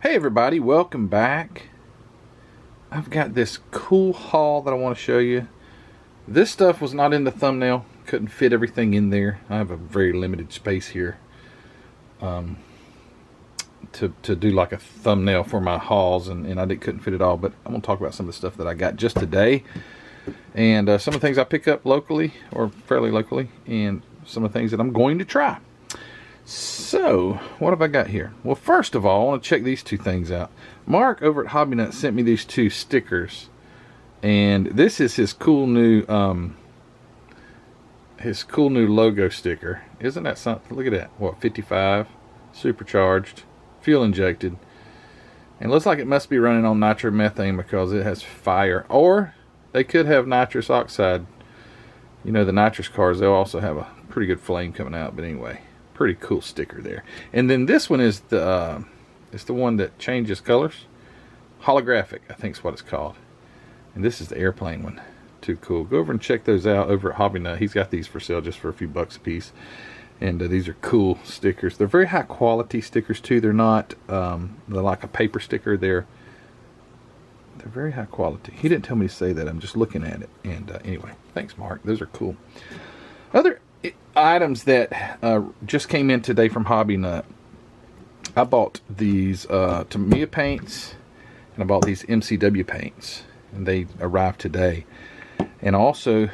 Hey everybody, welcome back. I've got this cool haul that I want to show you. This stuff was not in the thumbnail, couldn't fit everything in there. I have a very limited space here to do like a thumbnail for my hauls, and couldn't fit it all, but I'm going to talk about some of the stuff that I got just today, and some of the things I pick up locally, or fairly locally, and some of the things that I'm going to try. So, what have I got here? Well, first of all, I want to check these two things out. Mark over at Hobbynet sent me these two stickers, and this is his cool new logo sticker. Isn't that something? Look at that. What, 55, supercharged, fuel injected, and looks like it must be running on nitromethane because it has fire. Or they could have nitrous oxide. You know, the nitrous cars, they'll also have a pretty good flame coming out. But anyway, pretty cool sticker there. And then this one is the it's the one that changes colors, holographic, I think is what it's called. And this is the airplane one. Too cool. Go over and check those out over at Hobbynet. He's got these for sale just for a few bucks a piece, and these are cool stickers. They're very high quality stickers too. They're not they're like a paper sticker. They're very high quality. He didn't tell me to say that. I'm just looking at it. And anyway, thanks Mark, those are cool. Other items that just came in today from Hobbynet. I bought these Tamiya Paints, and I bought these MCW paints, and they arrived today. And also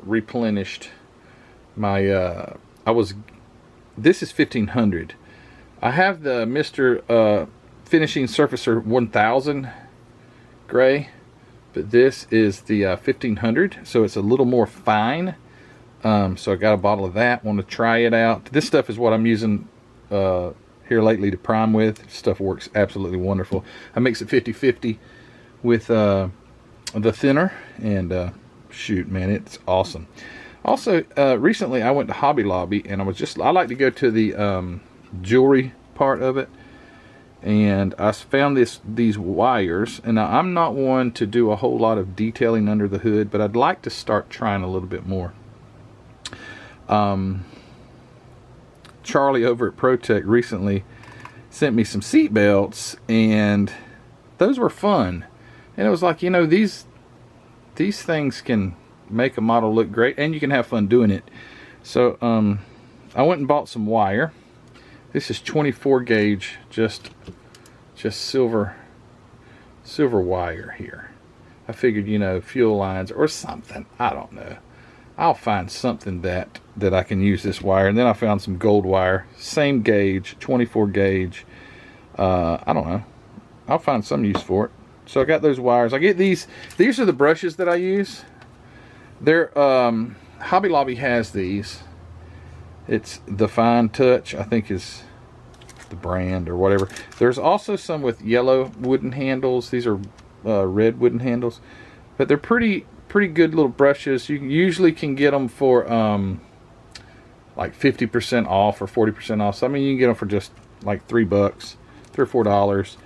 replenished my this is 1500. I have the Mr. Finishing Surfacer 1000 gray, but this is the 1500, so it's a little more fine. So I got a bottle of that. Want to try it out. This stuff is what I'm using here lately to prime with. Stuff works absolutely wonderful. I mix it 50-50 with the thinner, and shoot, man, it's awesome. Also, recently I went to Hobby Lobby, and I like to go to the jewelry part of it, and I found these wires. And now, I'm not one to do a whole lot of detailing under the hood, but I'd like to start trying a little bit more. Charlie over at ProTech recently sent me some seat belts, and those were fun. And it was like, you know, these things can make a model look great, and you can have fun doing it. So I went and bought some wire. This is 24 gauge, just silver wire here. I figured, you know, fuel lines or something, I don't know. I'll find something that I can use this wire. And then I found some gold wire, same gauge, 24 gauge. I don't know, I'll find some use for it. So I got those wires. I get these are the brushes that I use. They're Hobby Lobby has these. It's the Fine Touch, I think is the brand or whatever. There's also some with yellow wooden handles. These are red wooden handles, but they're pretty good little brushes. You usually can get them for like 50% off or 40% off. So I mean, you can get them for just like $3, $3 or $4,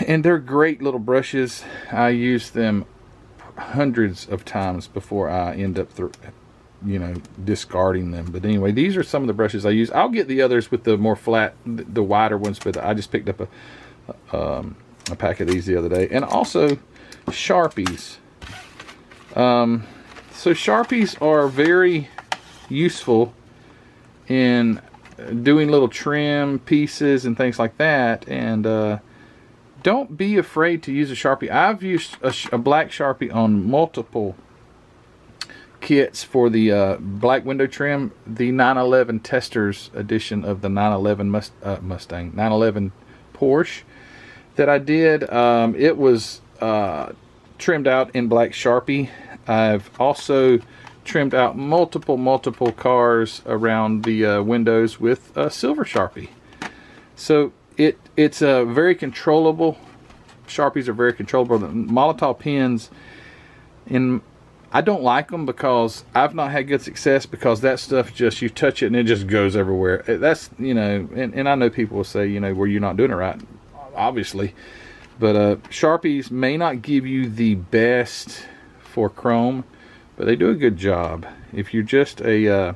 and they're great little brushes. I use them hundreds of times before I end up discarding them. But anyway, these are some of the brushes I use. I'll get the others with the more flat, the wider ones, but I just picked up a pack of these the other day. And also Sharpies. So Sharpies are very useful in doing little trim pieces and things like that. And don't be afraid to use a Sharpie. I've used a black Sharpie on multiple kits for the black window trim. The 911 Testers edition of the 911 Mustang, 911 Porsche that I did. It was trimmed out in black Sharpie. I've also trimmed out multiple cars around the windows with silver Sharpie. So it's a very controllable. Sharpies are very controllable. The Molotov pens, I don't like them because I've not had good success, because that stuff just, you touch it and it just goes everywhere. That's, you know, and I know people will say, you know, well, you're not doing it right, obviously. But Sharpies may not give you the best for chrome, but they do a good job. If you're just a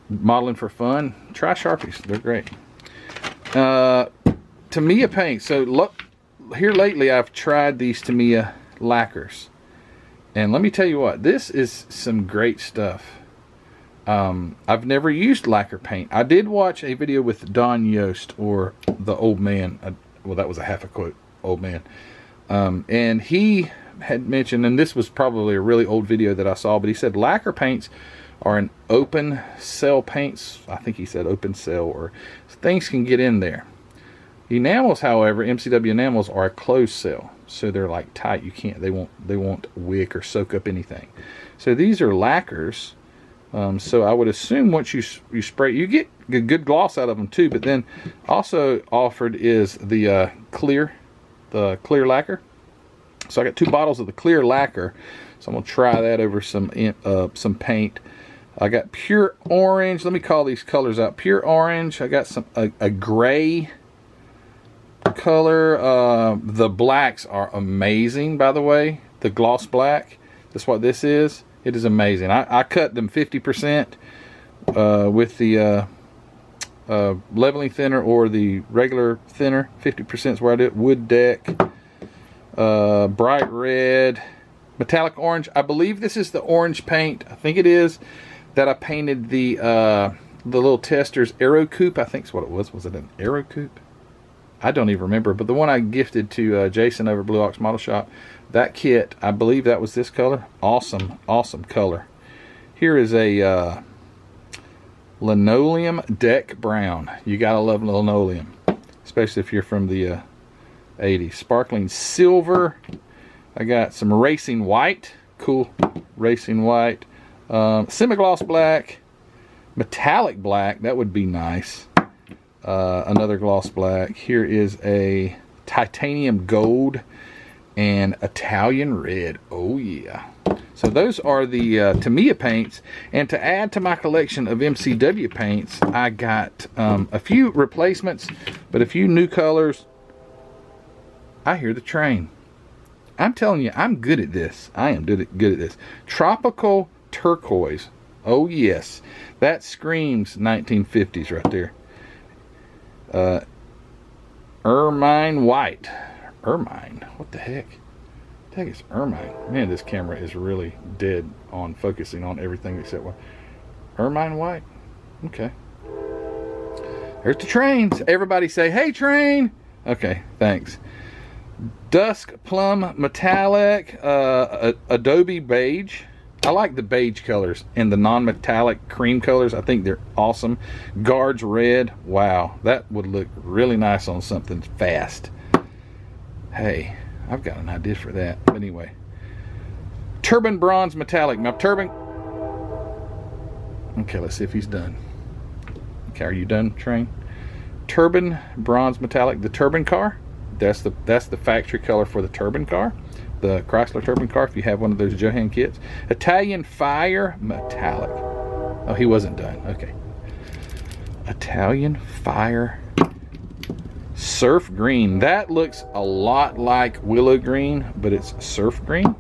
modeling for fun, try Sharpies. They're great. Tamiya Paints. So look, here lately I've tried these Tamiya lacquers. And let me tell you what, this is some great stuff. I've never used lacquer paint. I did watch a video with Don Yost, or the old man. Well, that was a half a quote, old man. And he had mentioned, and this was probably a really old video that I saw, but he said lacquer paints are an open cell paints. I think he said open cell, or things can get in there. Enamels, however, MCW enamels are a closed cell, so they're like tight. You can't, they won't wick or soak up anything. So these are lacquers. So I would assume once you spray, you get a good gloss out of them too. But then also offered is the clear lacquer. So I got 2 bottles of the clear lacquer. So I'm gonna try that over some paint. I got pure orange. Let me call these colors out. Pure orange. I got a gray color. The blacks are amazing, by the way. The gloss black. That's what this is. It is amazing. I cut them 50% with the leveling thinner or the regular thinner. 50% is where I do it. Wood deck, bright red, metallic orange. I believe this is the orange paint. I think it is that I painted the little tester's Aero Coupe. I think is what it was. Was it an Aero Coupe? I don't even remember. But the one I gifted to Jason over Blue Ox Model Shop. That kit, I believe that was this color. Awesome, awesome color. Here is a linoleum deck brown. You gotta love linoleum, especially if you're from the 80s. Sparkling silver. I got some racing white. Cool racing white. Semi-gloss black. Metallic black. That would be nice. Another gloss black. Here is a titanium gold and Italian red. Oh yeah. So those are the Tamiya paints. And to add to my collection of MCW paints, I got a few replacements, but a few new colors. I hear the train. I'm telling you, I'm good at this. I am good at this. Tropical turquoise. Oh yes. That screams 1950s right there. Ermine white. Ermine. What the heck? The heck is ermine? Man, this camera is really dead on focusing on everything except what. Ermine white. Okay. There's the trains. Everybody say, "Hey, train." Okay, thanks. Dusk plum metallic. Adobe beige. I like the beige colors and the non-metallic cream colors. I think they're awesome. Guards red. Wow, that would look really nice on something fast. Hey, I've got an idea for that. But anyway, turban bronze metallic. Now turban. Okay, let's see if he's done. Okay, are you done, train? Turban bronze metallic. The turban car. That's the factory color for the turban car. The Chrysler turban car. If you have one of those Johan kits. Italian fire metallic. Oh, he wasn't done. Okay. Italian fire. Surf green. That looks a lot like willow green, but it's surf green.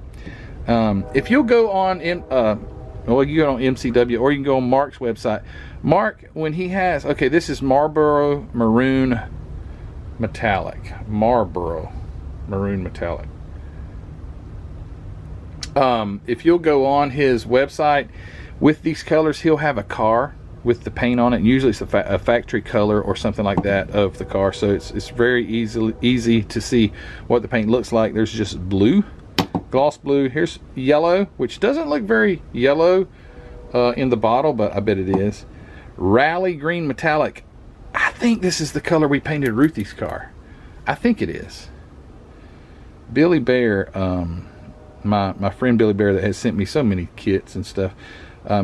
If you'll go on well, you go on MCW, or you can go on Mark's website. Mark, when he has, okay, this is Marlboro maroon metallic. Marlboro maroon metallic. If you'll go on his website with these colors, he'll have a car with the paint on it, and usually it's a factory color or something like that of the car, so it's very easy to see what the paint looks like. There's just blue, gloss blue. Here's yellow, which doesn't look very yellow in the bottle, but I bet it is. Rally green metallic. I think this is the color we painted Ruthie's car. I think it is. Billy Bear, my friend Billy Bear that has sent me so many kits and stuff,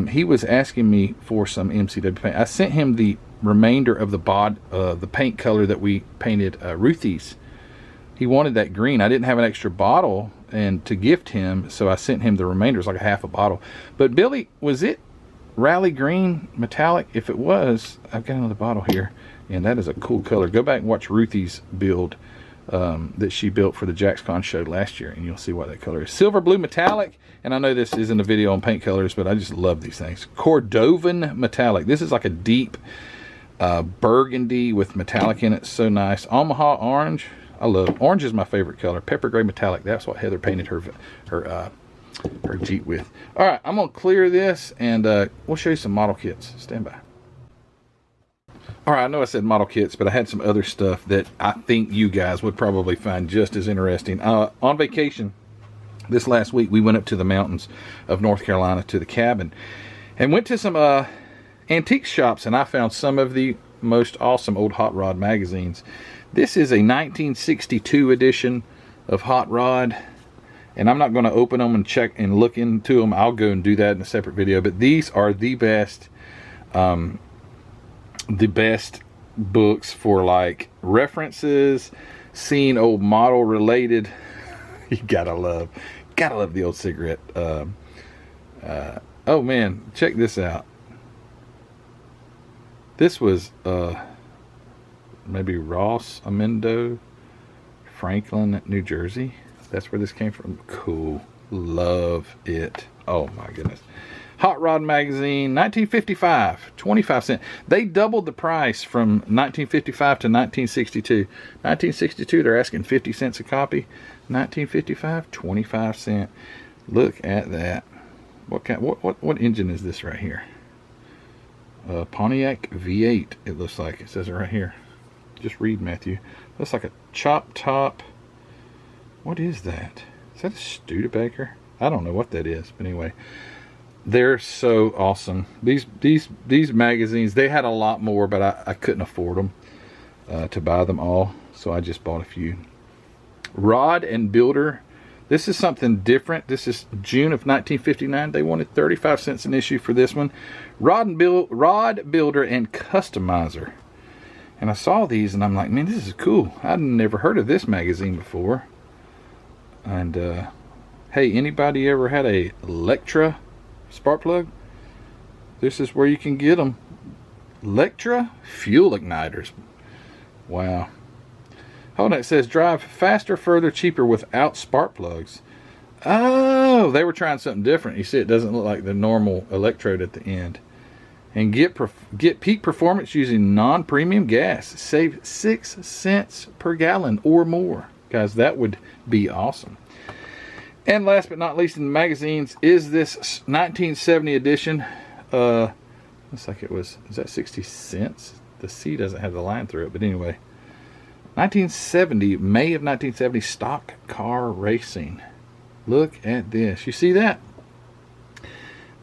he was asking me for some MCW paint. I sent him the remainder of the paint color that we painted Ruthies. He wanted that green. I didn't have an extra bottle and to gift him, so I sent him the remainder. It's like a half a bottle. But Billy, was it Rally green metallic? If it was, I've got another bottle here, and that is a cool color. Go back and watch Ruthie's build that she built for the JaxCon show last year, and you'll see what that color is. Silver blue metallic, and I know this isn't a video on paint colors, but I just love these things. Cordovan metallic. This is like a deep burgundy with metallic in it. So nice. Omaha orange. I love orange. Is my favorite color. Pepper gray metallic. That's what Heather painted her Jeep with. All right, I'm gonna clear this and we'll show you some model kits. Stand by. All right, I know I said model kits, but I had some other stuff that I think you guys would probably find just as interesting. On vacation this last week, we went up to the mountains of North Carolina to the cabin and went to some antique shops, and I found some of the most awesome old hot rod magazines. This is a 1962 edition of Hot Rod, and I'm not going to open them and check and look into them. I'll go and do that in a separate video, but these are the best books for like references, seeing old model related. You gotta love the old cigarette. Oh man, check this out. This was maybe Ross Amendo, Franklin, New Jersey. That's where this came from. Cool. Love it. Oh my goodness. Hot Rod magazine, 1955, 25 cents. They doubled the price from 1955 to 1962. 1962, they're asking 50 cents a copy. 1955, 25 cents. Look at that. What engine is this right here? Pontiac V8, it looks like. It says it right here. Just read, Matthew. Looks like a chop top. What is that? Is that a Studebaker? I don't know what that is, but anyway. They're so awesome. These magazines, they had a lot more, but I couldn't afford them to buy them all, so I just bought a few. Rod and Builder. This is something different. This is June of 1959. They wanted 35 cents an issue for this one. Rod Builder and Customizer. And I saw these and I'm like, man, this is cool. I'd never heard of this magazine before. And hey, anybody ever had a Electra spark plug? This is where you can get them. Electra fuel igniters. Wow. Hold on, it says drive faster, further, cheaper without spark plugs. Oh, they were trying something different. You see, it doesn't look like the normal electrode at the end. And get peak performance using non-premium gas. Save 6 cents per gallon or more. Guys, that would be awesome. And last but not least in the magazines is this 1970 edition. Looks like it was, is that 60 cents? The C doesn't have the line through it, but anyway. 1970, May of 1970, stock car racing. Look at this. You see that?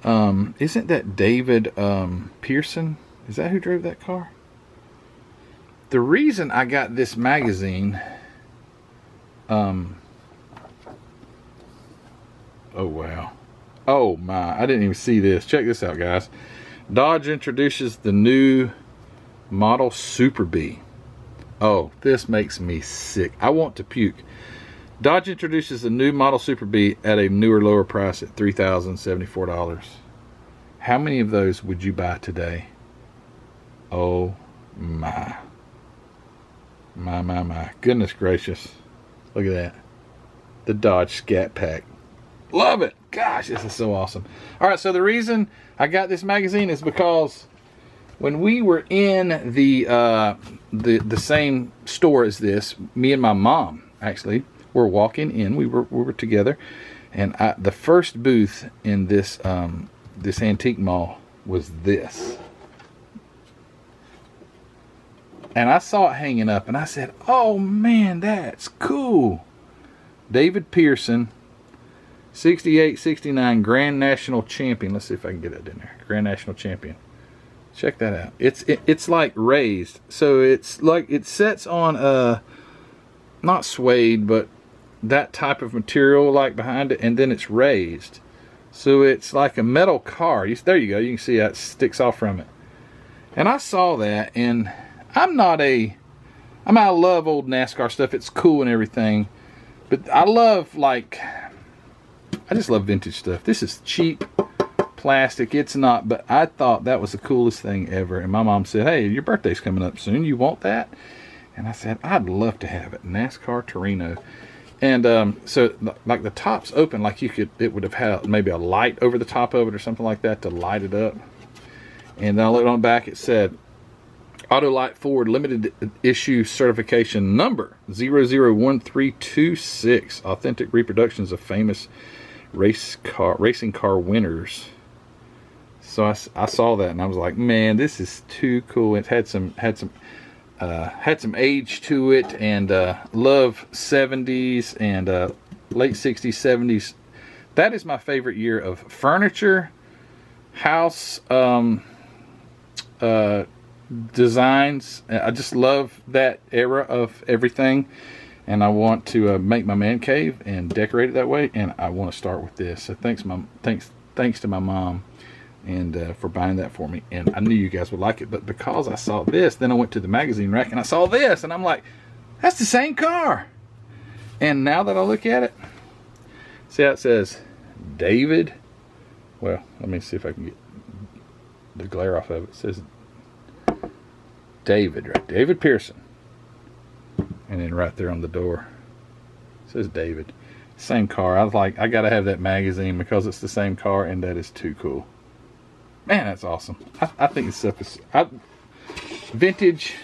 Isn't that David Pearson? Is that who drove that car? The reason I got this magazine, oh wow, oh my, I didn't even see this. Check this out, guys. Dodge introduces the new model Super Bee. Oh, this makes me sick. I want to puke. Dodge introduces the new model Super Bee at a newer, lower price at $3,074. How many of those would you buy today? Oh my. My. Goodness gracious. Look at that. The Dodge Scat Pack. Love it. Gosh, this is so awesome. All right, so the reason I got this magazine is because when we were in the same store as this, me and my mom actually were walking in. We were together, and the first booth in this this antique mall was this. And I saw it hanging up, and I said, "Oh man, that's cool." David Pearson, 68, 69 Grand National Champion. Let's see if I can get it in there. Grand National Champion. Check that out. It's like raised, so it's like it sets on not suede, but that type of material like behind it, and then it's raised, so it's like a metal car. There you go. You can see that sticks off from it. And I saw that, and I love old NASCAR stuff. It's cool and everything, but I just love vintage stuff. This is cheap plastic. It's not, but I thought that was the coolest thing ever. And my mom said, "Hey, your birthday's coming up soon. You want that?" And I said, "I'd love to have it." NASCAR Torino. And so like the top's open, like it would have had maybe a light over the top of it or something like that to light it up. And then I looked on the back, it said Autolite Ford limited issue certification number 001326. Authentic reproductions of famous racing car winners. So I saw that and I was like, man, this is too cool. It had some age to it, and love 70s and late 60s, 70s. That is my favorite year of furniture, house designs. I just love that era of everything, and I want to make my man cave and decorate it that way, and I want to start with this. So thanks to my mom and for buying that for me, and I knew you guys would like it. But because I saw this, then I went to the magazine rack and I saw this, and I'm like, that's the same car. And now that I look at it, see how it says David? Well, let me see if I can get the glare off of it. It says David, right? David Pearson. And then right there on the door it says David. Same car. I was like, I gotta have that magazine because it's the same car, and that is too cool. Man, that's awesome. I think this stuff is vintage.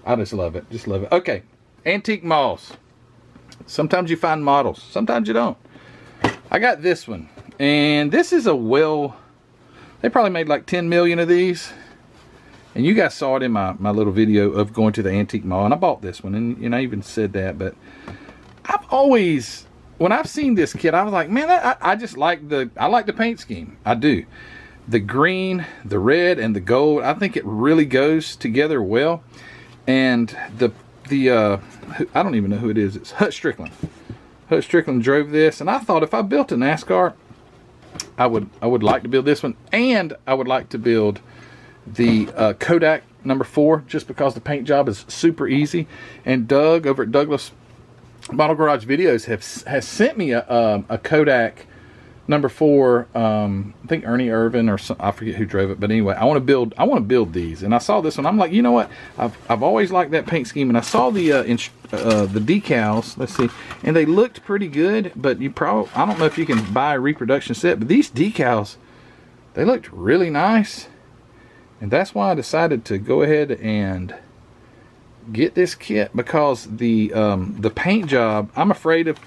I just love it. Just love it. Okay, antique malls. Sometimes you find models, sometimes you don't. I got this one, and this is they probably made like 10 million of these, and you guys saw it in my little video of going to the antique mall, and I bought this one, and I even said that. But I've always, when I've seen this kit, I was like, man, I just like the paint scheme. I do. The green, the red, and the gold, I think it really goes together well. And the I don't even know who it is. It's Hut Strickland. Hut Strickland drove this, and I thought if I built a NASCAR, I would like to build this one, and I would like to build the Kodak No. 4, just because the paint job is super easy. And Doug over at Douglas Model Garage Videos has sent me a Kodak No. 4. I think Ernie Irvin or some, I forget who drove it, but anyway, I want to build these. And I saw this one. I'm like, you know what? I've always liked that paint scheme, and I saw the decals. Let's see, and they looked pretty good. But I don't know if you can buy a reproduction set, but these decals, they looked really nice, and that's why I decided to go ahead and get this kit, because the paint job, I'm afraid of.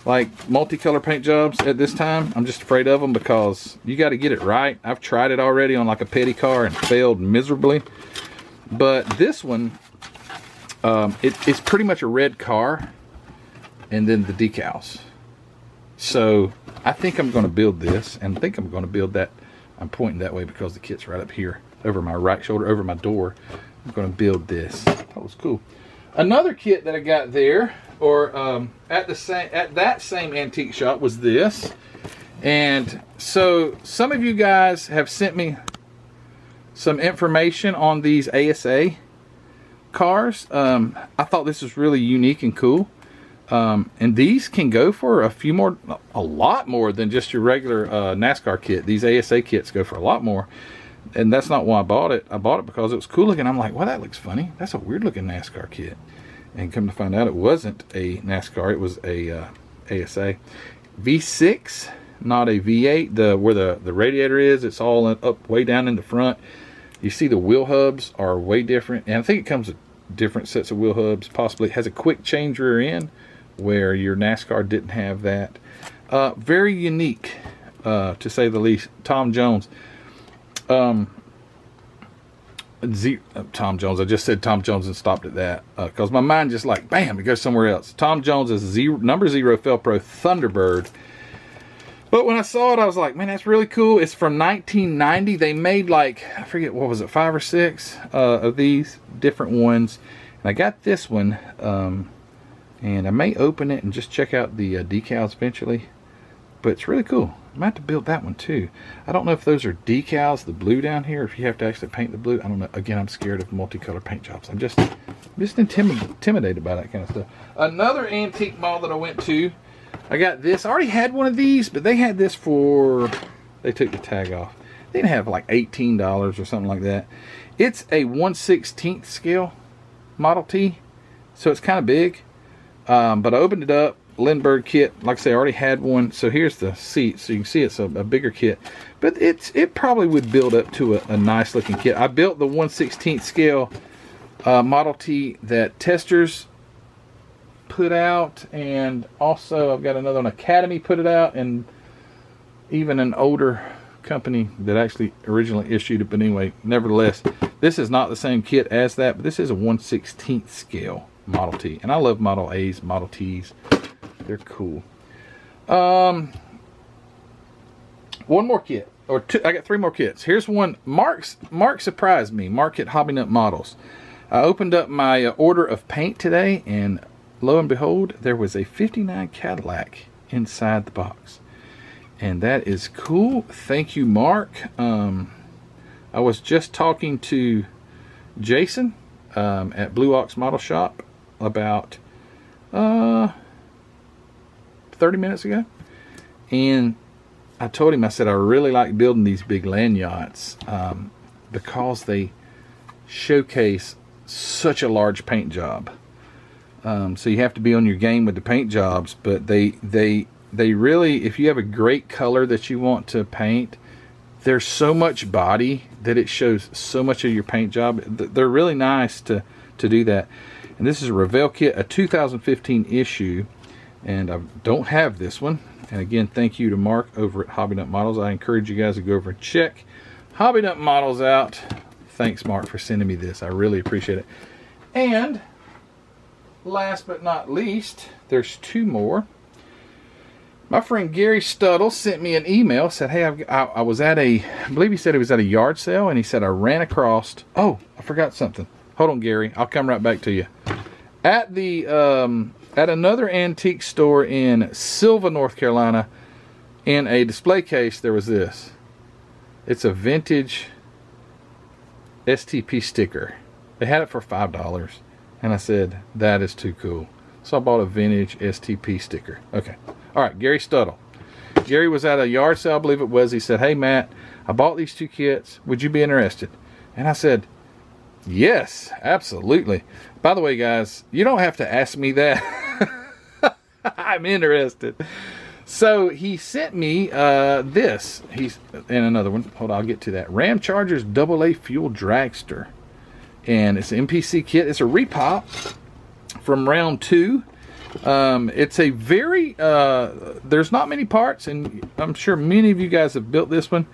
Like multicolor paint jobs at this time, I'm just afraid of them because you got to get it right. I've tried it already on like a petty car and failed miserably. But this one, it's pretty much a red car, and then the decals. So I think I'm going to build this, and I think I'm going to build that. I'm pointing that way because the kit's right up here over my right shoulder, over my door. I'm going to build this. That was cool. Another kit that I got there, or at that same antique shop, was this. And so some of you guys have sent me some information on these ASA cars. I thought this was really unique and cool. And these can go for a lot more than just your regular NASCAR kit. These ASA kits go for a lot more. And that's not why I bought it. I bought it because it was cool looking. I'm like, well, that looks funny. That's a weird looking NASCAR kit. And come to find out, it wasn't a NASCAR. It was a ASA V6, not a V8. Where the radiator is, it's all up way down in the front. You see the wheel hubs are way different, and I think it comes with different sets of wheel hubs. Possibly it has a quick change rear end, where your NASCAR didn't have that. Very unique, to say the least. Tom Jones. Tom Jones. I just said Tom Jones and stopped at that because my mind just like bam, it goes somewhere else. Tom Jones is number 0 Felpro Thunderbird. But when I saw it, I was like, man, that's really cool. It's from 1990. They made like, I forget, what was it, 5 or 6 of these different ones. And I got this one, and I may open it and just check out the decals eventually. But it's really cool. I might have to build that one too. I don't know if those are decals, the blue down here, if you have to actually paint the blue. I don't know. Again, I'm scared of multicolor paint jobs. I'm just intimidated by that kind of stuff. Another antique mall that I went to, I got this. I already had one of these, but they had this for, they took the tag off. They didn't have like $18 or something like that. It's a 1/16 scale Model T, so it's kind of big. But I opened it up, Lindbergh kit. Like I say, I already had one. So here's the seat. So you can see it's a bigger kit. But it probably would build up to a nice looking kit. I built the 1/16 scale Model T that Testers put out. And also I've got another one, Academy put it out. And even an older company that actually originally issued it. But anyway, nevertheless, this is not the same kit as that. But this is a 1/16 scale Model T. And I love Model A's, Model T's. They're cool. One more kit, or two. I got 3 more kits. Here's one. Mark surprised me. Mark at Hobbynet Models. I opened up my order of paint today, and lo and behold, there was a '59 Cadillac inside the box, and that is cool. Thank you, Mark. I was just talking to Jason at Blue Ox Model Shop about 30 minutes ago, and I told him, I said, I really like building these big land yachts because they showcase such a large paint job. So you have to be on your game with the paint jobs, but they really, if you have a great color that you want to paint, there's so much body that it shows so much of your paint job. They're really nice to do that. And this is a Revell kit, a 2015 issue, and I don't have this one. And again, thank you to Mark over at Hobbynet Models. I encourage you guys to go over and check Hobbynet Models out. Thanks, Mark, for sending me this. I really appreciate it. And last but not least, there's 2 more. My friend Gary Stuttle sent me an email, said, hey, I was at I believe he said he was at a yard sale, and he said I ran across, oh, I forgot something. Hold on, Gary, I'll come right back to you. At the at another antique store in Sylva, North Carolina, in a display case, there was this. It's a vintage STP sticker. They had it for $5, and I said, that is too cool. So I bought a vintage STP sticker. Okay. All right, Gary Stuttle. Gary was at a yard sale, I believe it was. He said, hey, Matt, I bought these 2 kits. Would you be interested? And I said, yes, absolutely. By the way, guys, you don't have to ask me that. I'm interested. So he sent me this. He's in another one. Hold on, I'll get to that. Ram Chargers AA Fuel Dragster. And it's an MPC kit. It's a repop from round 2. It's a very, there's not many parts, and I'm sure many of you guys have built this one.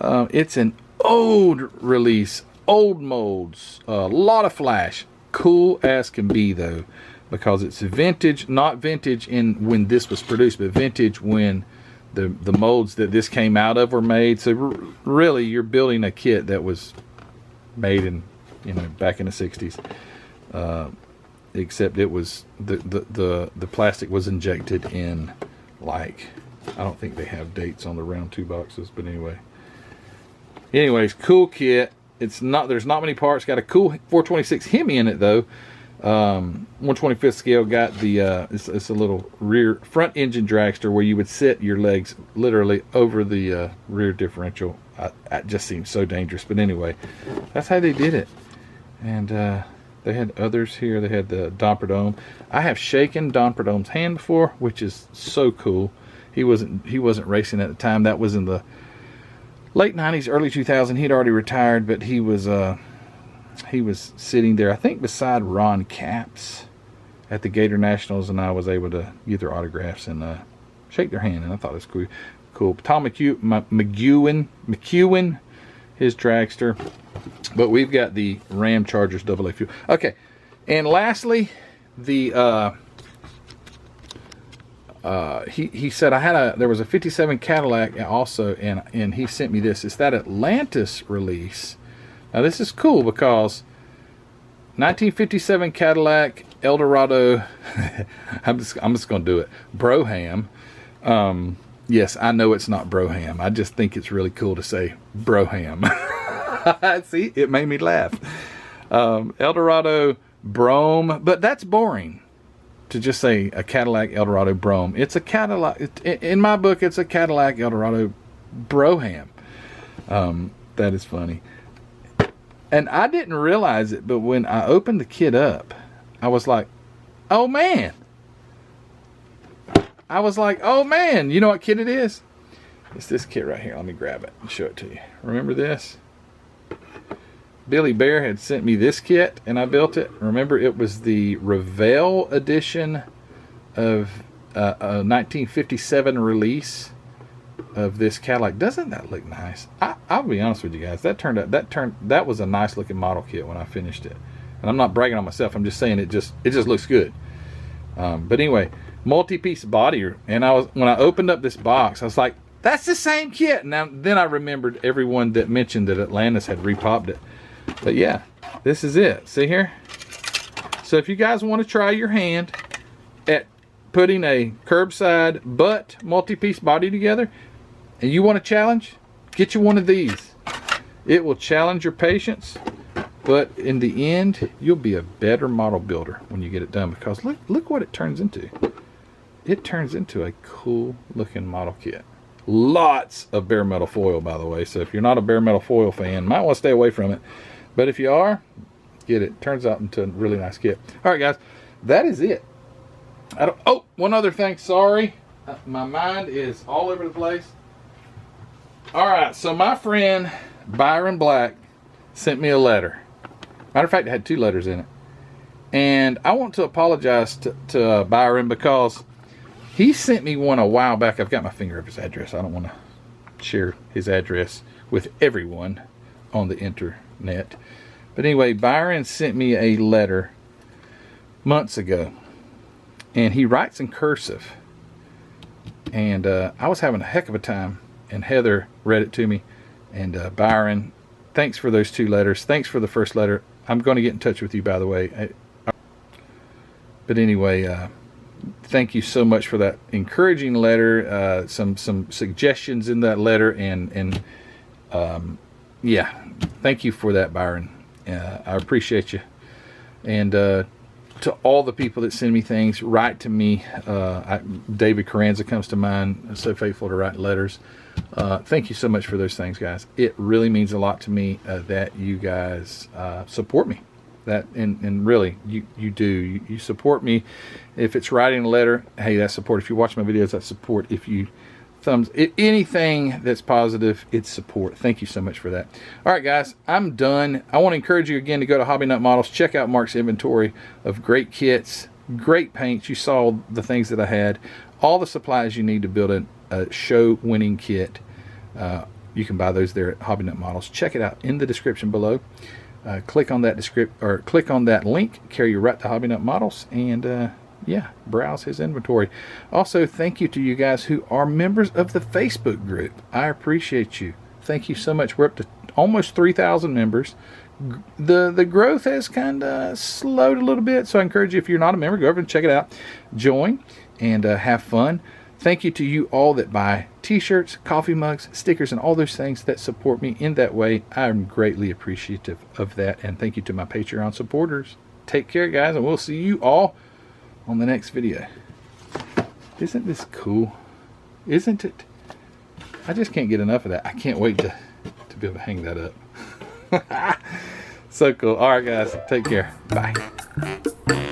It's an old release, old molds, a lot of flash. Cool as can be, though, because it's vintage, not vintage in when this was produced, but vintage when the molds that this came out of were made. So really, you're building a kit that was made in, back in the 60s. Except it was the plastic was injected in, like, I don't think they have dates on the round 2 boxes, but anyways, cool kit. It's not, there's not many parts. Got a cool 426 Hemi in it, though. 1/25 scale. Got the it's a little front engine dragster where you would sit your legs literally over the rear differential. It just seems so dangerous, but anyway, that's how they did it. And they had others here. They had the Don Perdome. I have shaken Don Perdome's hand before, which is so cool. He wasn't racing at the time. That was in the late 90s, early 2000s. He'd already retired, but he was sitting there, I think, beside Ron Capps at the Gator Nationals, and I was able to get their autographs and shake their hand, and I thought it was cool. Tom McEwen, his dragster. But we've got the Ram Chargers AA Fuel. Okay, and lastly, the he said there was a '57 Cadillac also, and he sent me this. It's that Atlantis release. Now this is cool because 1957 Cadillac Eldorado. I'm just going to do it. Broham. Yes, I know it's not Broham. I just think it's really cool to say Broham. See, it made me laugh. Eldorado Brome, but that's boring to just say a Cadillac Eldorado Brome. It's a Cadillac. In my book, it's a Cadillac Eldorado Broham. That is funny. And I didn't realize it, but when I opened the kit up, I was like, oh man, I was like, oh man, you know what kit it is? It's this kit right here. Let me grab it and show it to you. Remember this? Billy Bear had sent me this kit and I built it. Remember, it was the Revell edition of a 1957 release of this Cadillac. Doesn't that look nice? I'll be honest with you guys. That was a nice looking model kit when I finished it. And I'm not bragging on myself. I'm just saying it just looks good. But anyway, multi-piece body. And when I opened up this box, I was like, that's the same kit. Now then I remembered everyone that mentioned that Atlantis had repopped it. But yeah, this is it. See here? So if you guys want to try your hand at putting a curbside but multi-piece body together, and you want a challenge, get you one of these. It will challenge your patience, but in the end, you'll be a better model builder when you get it done, because look what it turns into. It turns into a cool looking model kit. Lots of bare metal foil, by the way, so if you're not a bare metal foil fan, might want to stay away from it. But if you are, get it. Turns out into a really nice kit. All right, guys, that is it. Oh, one other thing. Sorry, my mind is all over the place. All right, so my friend Byron Black sent me a letter. Matter of fact, it had 2 letters in it. And I want to apologize to Byron, because he sent me one a while back. I've got my finger up his address. I don't want to share his address with everyone on the internet. But anyway, Byron sent me a letter months ago. And he writes in cursive. And I was having a heck of a time. And Heather read it to me. And Byron, thanks for those 2 letters. Thanks for the first letter. I'm going to get in touch with you, by the way. But anyway, thank you so much for that encouraging letter. Some suggestions in that letter. And yeah, thank you for that, Byron. I appreciate you. And to all the people that send me things, write to me. David Carranza comes to mind. So faithful to write letters. Thank you so much for those things, guys. It really means a lot to me that you guys support me. That and really, you do. You support me. If it's writing a letter, hey, that's support. If you watch my videos, that's support. If you anything that's positive, it's support. Thank you so much for that. All right, guys, I'm done. I want to encourage you again to go to Hobbynet Models. Check out Mark's inventory of great kits, great paints. You saw the things that I had. All the supplies you need to build a show-winning kit. You can buy those there at Hobbynet Models. Check it out in the description below. Click on that click on that link, carry you right to Hobbynet Models, and yeah, browse his inventory. Also, thank you to you guys who are members of the Facebook group. I appreciate you. Thank you so much. We're up to almost 3,000 members. The growth has kind of slowed a little bit, so I encourage you, if you're not a member, go over and check it out. Join and have fun. Thank you to you all that buy t-shirts, coffee mugs, stickers, and all those things that support me in that way. I'm greatly appreciative of that. And thank you to my Patreon supporters. Take care, guys, and we'll see you all on the next video. Isn't this cool? Isn't it? I just can't get enough of that. I can't wait to be able to hang that up. So cool. All right, guys. Take care. Bye.